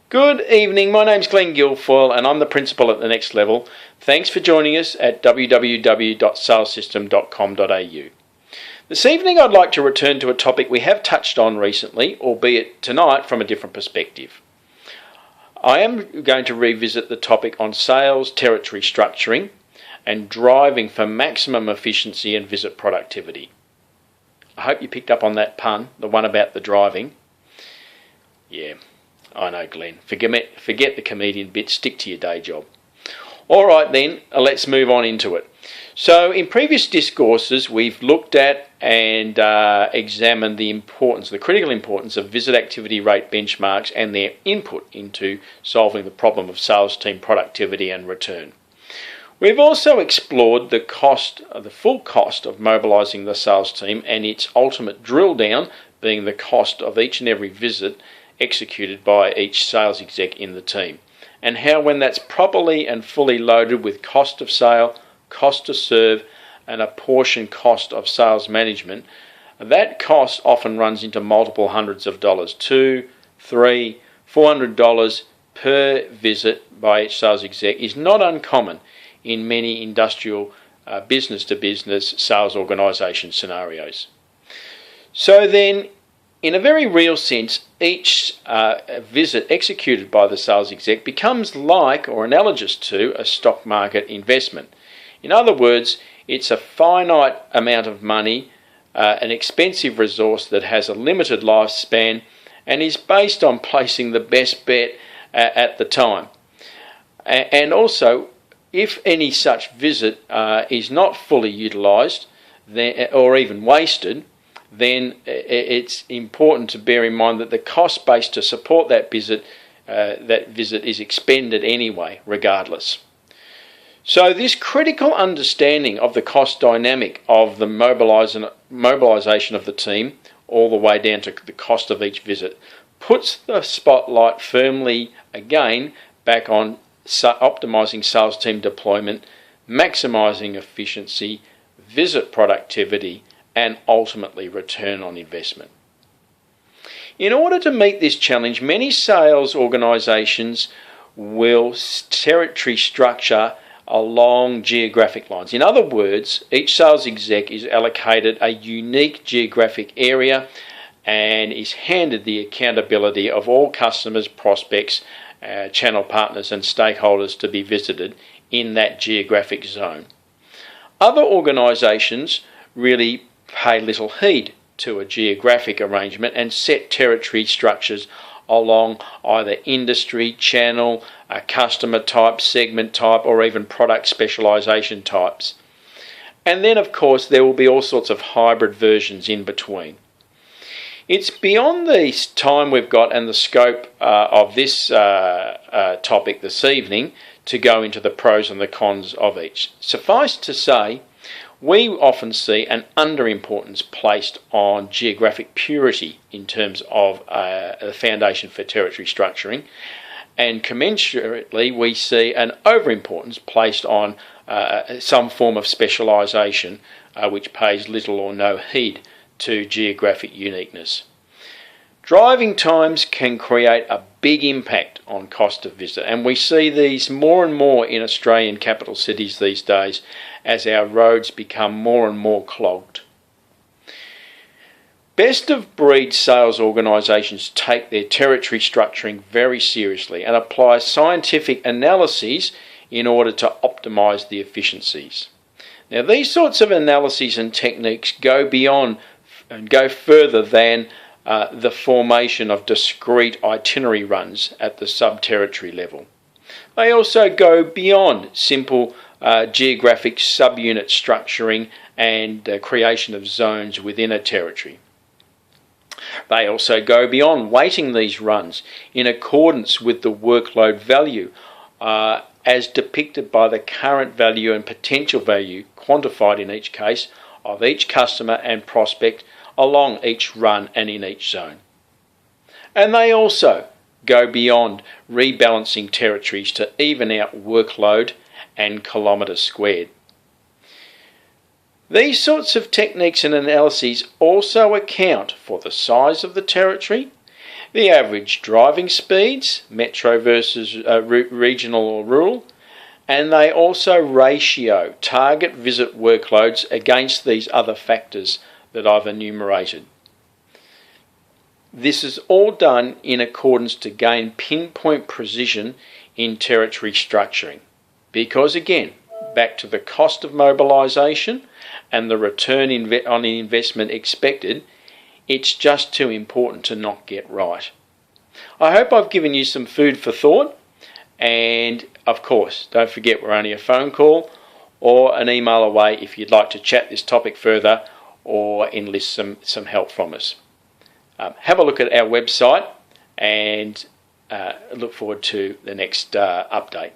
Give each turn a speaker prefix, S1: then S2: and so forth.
S1: Good evening, my name's Glenn Guilfoyle and I'm the Principal at The Next Level. Thanks for joining us at www.salessystem.com.au. This evening I'd like to return to a topic we have touched on recently, albeit tonight from a different perspective. I am going to revisit the topic on sales territory structuring and driving for maximum efficiency and visit productivity. I hope you picked up on that pun, the one about the driving. Yeah, I know, Glenn. Forget the comedian bit, stick to your day job. All right then, let's move on into it. So in previous discourses, we've looked at and examined the critical importance of visit activity rate benchmarks and their input into solving the problem of sales team productivity and return. We've also explored the full cost of mobilising the sales team and its ultimate drill down being the cost of each and every visit executed by each sales exec in the team, and how when that's properly and fully loaded with cost of sale, cost to serve and a portion cost of sales management, that cost often runs into multiple hundreds of dollars, $200, $300, $400 per visit by each sales exec is not uncommon in many industrial business-to-business sales organisation scenarios. So then, in a very real sense, each visit executed by the sales exec becomes like or analogous to a stock market investment. In other words, it's a finite amount of money, an expensive resource that has a limited lifespan and is based on placing the best bet at the time. And also, if any such visit is not fully utilised or even wasted, then it's important to bear in mind that the cost base to support that visit is expended anyway, regardless. So this critical understanding of the cost dynamic of the mobilisation of the team, all the way down to the cost of each visit, puts the spotlight firmly again back on optimising sales team deployment, maximising efficiency, visit productivity, and ultimately return on investment. In order to meet this challenge, many sales organisations will territory structure along geographic lines. In other words, each sales exec is allocated a unique geographic area and is handed the accountability of all customers, prospects, channel partners and stakeholders to be visited in that geographic zone. Other organisations really pay little heed to a geographic arrangement and set territory structures along either industry, channel, customer type, segment type, or even product specialisation types. And then of course there will be all sorts of hybrid versions in between. It's beyond the time we've got and the scope of this topic this evening to go into the pros and the cons of each. Suffice to say, we often see an underimportance placed on geographic purity in terms of the foundation for territory structuring, and commensurately we see an overimportance placed on some form of specialisation which pays little or no heed to geographic uniqueness. Driving times can create a big impact on cost of visit, and we see these more and more in Australian capital cities these days as our roads become more and more clogged. Best of breed sales organisations take their territory structuring very seriously and apply scientific analyses in order to optimise the efficiencies. Now, these sorts of analyses and techniques go beyond and go further than the formation of discrete itinerary runs at the sub-territory level. They also go beyond simple geographic subunit structuring and creation of zones within a territory. They also go beyond weighting these runs in accordance with the workload value as depicted by the current value and potential value quantified in each case of each customer and prospect along each run and in each zone. And they also go beyond rebalancing territories to even out workload and kilometres squared. These sorts of techniques and analyses also account for the size of the territory, the average driving speeds, metro versus regional or rural, and they also ratio target visit workloads against these other factors that I've enumerated. This is all done in accordance to gain pinpoint precision in territory structuring. Because again, back to the cost of mobilisation and the return on the investment expected, it's just too important to not get right. I hope I've given you some food for thought, and of course, don't forget we're only a phone call or an email away if you'd like to chat this topic further or enlist some help from us. Have a look at our website and look forward to the next update.